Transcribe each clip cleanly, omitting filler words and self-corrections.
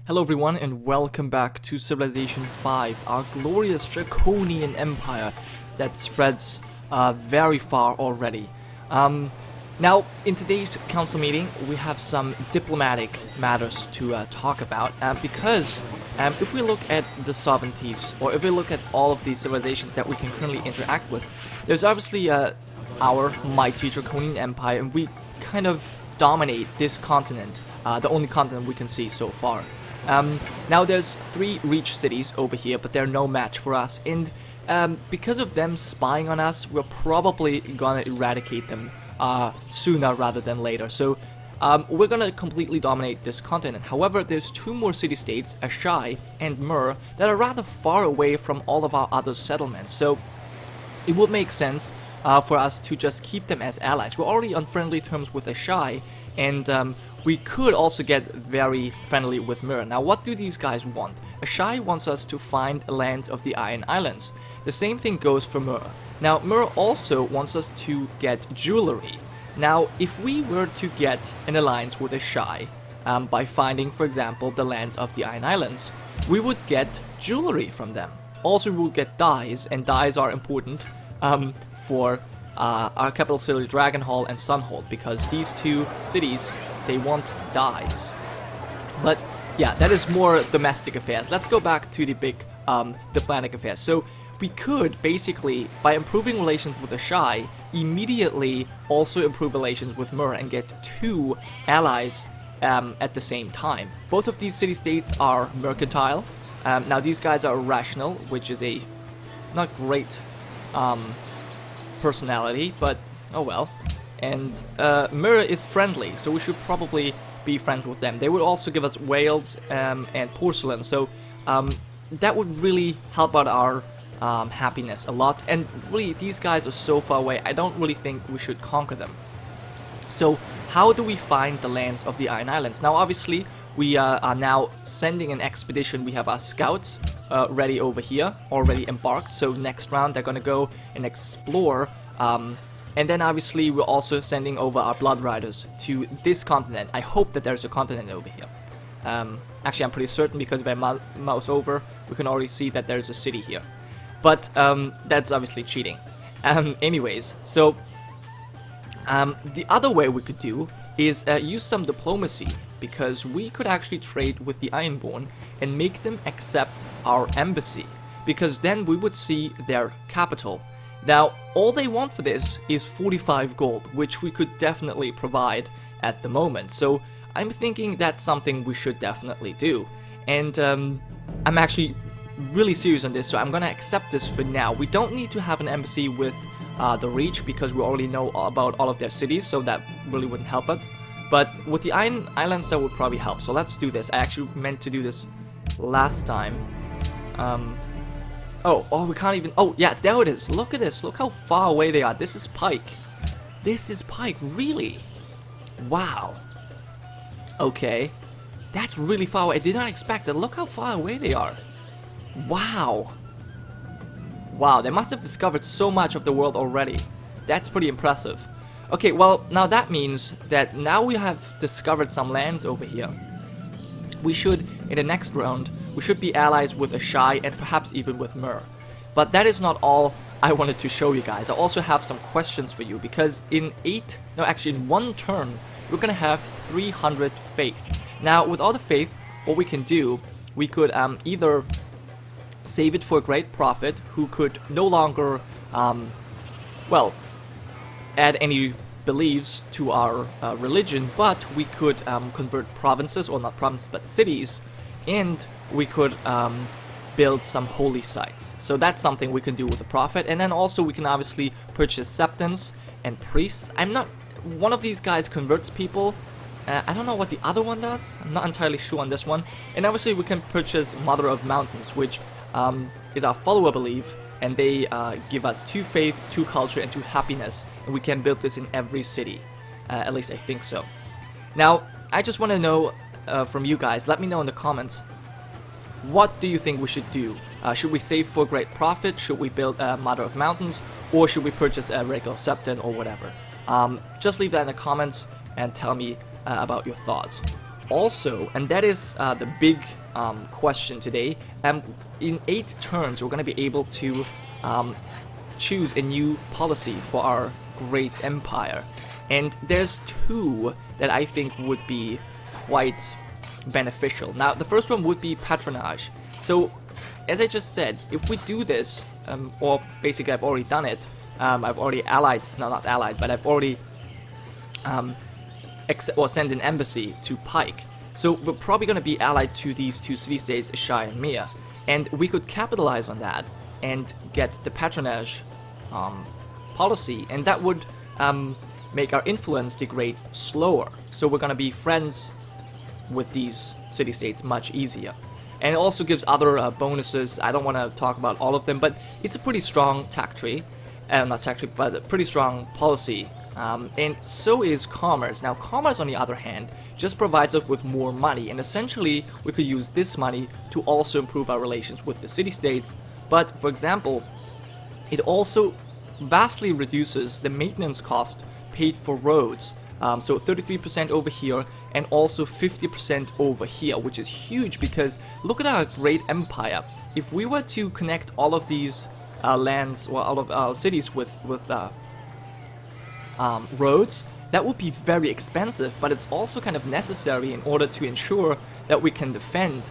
Hello everyone and welcome back to Civilization 5, our glorious draconian empire that spreads very far already. Now, in today's council meeting, we have some diplomatic matters to talk about because if we look at the sovereignties, or if we look at all of these civilizations that we can currently interact with, there's obviously our mighty draconian empire, and we kind of dominate this continent, the only continent we can see so far. Now there's 3 reach cities over here, but they're no match for us, and because of them spying on us, we're probably gonna eradicate them sooner rather than later. So we're gonna completely dominate this continent. However, there's 2 more city-states, Ashai and Mur, that are rather far away from all of our other settlements, so it would make sense for us to just keep them as allies. We're already on friendly terms with Ashai, and we could also get very friendly with Mur. Now, what do these guys want? Ashai wants us to find lands of the Iron Islands. The same thing goes for Mur. Now, Mur also wants us to get jewelry. Now, if we were to get an alliance with Ashai by finding, for example, the lands of the Iron Islands, we would get jewelry from them. Also, we would get dyes, and dyes are important for our capital city, Dragonhall and Sunhold, because these 2 cities, they want dyes. But yeah, that is more domestic affairs. Let's go back to the big diplomatic affairs. So we could basically, by improving relations with Ashai, immediately also improve relations with Mur and get 2 allies at the same time. Both of these city-states are mercantile. Now these guys are rational, which is a not great personality, but oh well. And Mur is friendly, so we should probably be friends with them. They would also give us whales and porcelain, so that would really help out our happiness a lot. And really, these guys are so far away, I don't really think we should conquer them. So how do we find the lands of the Iron Islands? Now, obviously, we are now sending an expedition. We have our scouts ready over here, already embarked, so next round they're gonna go and explore. And then obviously we're also sending over our Blood Riders to this continent. I hope that there's a continent over here. Actually, I'm pretty certain, because if I mouse over, we can already see that there's a city here. But that's obviously cheating. Anyways, so the other way we could do is use some diplomacy, because we could actually trade with the Ironborn and make them accept our embassy, because then we would see their capital. Now, all they want for this is 45 gold, which we could definitely provide at the moment. So I'm thinking that's something we should definitely do. And I'm actually really serious on this, so I'm gonna accept this for now. We don't need to have an embassy with the Reach, because we already know about all of their cities, so that really wouldn't help us. But with the Iron Islands, that would probably help. So let's do this. I actually meant to do this last time. Oh, we can't even... Oh, yeah, there it is. Look at this. Look how far away they are. This is Pike. This is Pike. Really? Wow. Okay. That's really far away. I did not expect that. Look how far away they are. Wow. Wow, they must have discovered so much of the world already. That's pretty impressive. Okay, well, now that means that now we have discovered some lands over here. We should, in the next round, we should be allies with Ashai and perhaps even with Mur. But that is not all I wanted to show you guys. I also have some questions for you, because in 1 turn, we're gonna have 300 faith. Now, with all the faith, what we can do, we could either save it for a great prophet who could no longer, well, add any beliefs to our religion, but we could convert provinces, or not provinces, but cities, and we could build some holy sites. So that's something we can do with the prophet. And then also we can obviously purchase septons and priests. One of these guys converts people. I don't know what the other one does. I'm not entirely sure on this one. And obviously we can purchase Mother of Mountains, which is our follower belief, and they give us 2 faith, 2 culture, and 2 happiness, and we can build this in every city. At least I think so. Now, I just want to know from you guys, let me know in the comments, what do you think we should do? Should we save for great profit? Should we build a Mother of Mountains? Or should we purchase a regular septon or whatever? Just leave that in the comments and tell me about your thoughts. also, and that is the big question today, in 8 turns we're going to be able to choose a new policy for our great empire. And there's 2 that I think would be quite beneficial. Now, the first one would be Patronage. So, as I just said, if we do this, or basically I've already done it, I've already allied, no, not allied, but I've already sent an embassy to Pike. So we're probably going to be allied to these 2 city-states, Ishai and Mia. And we could capitalize on that and get the Patronage policy, and that would make our influence degrade slower. So we're going to be friends with these city-states much easier. And it also gives other bonuses. I don't want to talk about all of them, but it's a pretty strong tech tree. Not tech tree, but a pretty strong policy. And so is commerce. Now, commerce, on the other hand, just provides us with more money. And essentially, we could use this money to also improve our relations with the city-states. But, for example, it also vastly reduces the maintenance cost paid for roads. So 33% over here, and also 50% over here, which is huge because look at our great empire. If we were to connect all of these lands, or all of our cities with roads, that would be very expensive, but it's also kind of necessary in order to ensure that we can defend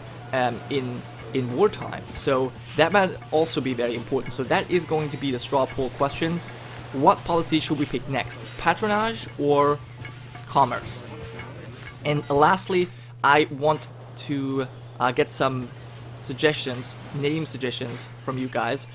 in wartime. So that might also be very important. So that is going to be the straw poll questions. What policy should we pick next? Patronage or commerce? And lastly, I want to get some suggestions, name suggestions from you guys,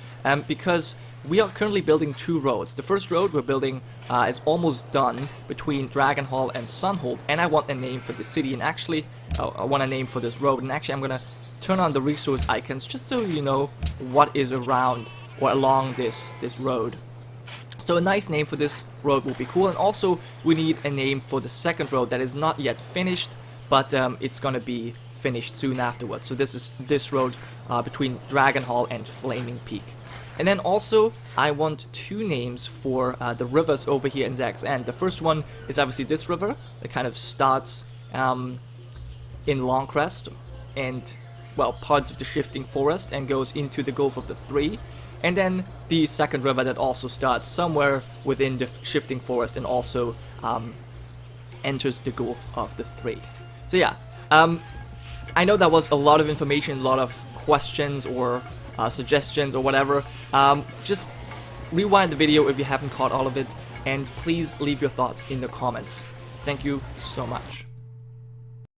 because we are currently building 2 roads. The first road we're building is almost done between Dragonhall and Sunhold, and I want a name for the city, and actually I want a name for this road, and actually I'm gonna turn on the resource icons just so you know what is around or along this road. So a nice name for this road will be cool, and also we need a name for the second road that is not yet finished, but it's gonna be finished soon afterwards. So this is this road between Dragonhall and Flaming Peak. And then also, I want 2 names for the rivers over here in Zag's End. The first one is obviously this river that kind of starts in Longcrest and, well, parts of the Shifting Forest and goes into the Gulf of the Three. And then the second river that also starts somewhere within the Shifting Forest and also enters the Gulf of the Three. So yeah, I know that was a lot of information, a lot of questions or suggestions or whatever. Just rewind the video if you haven't caught all of it, and please leave your thoughts in the comments. Thank you so much.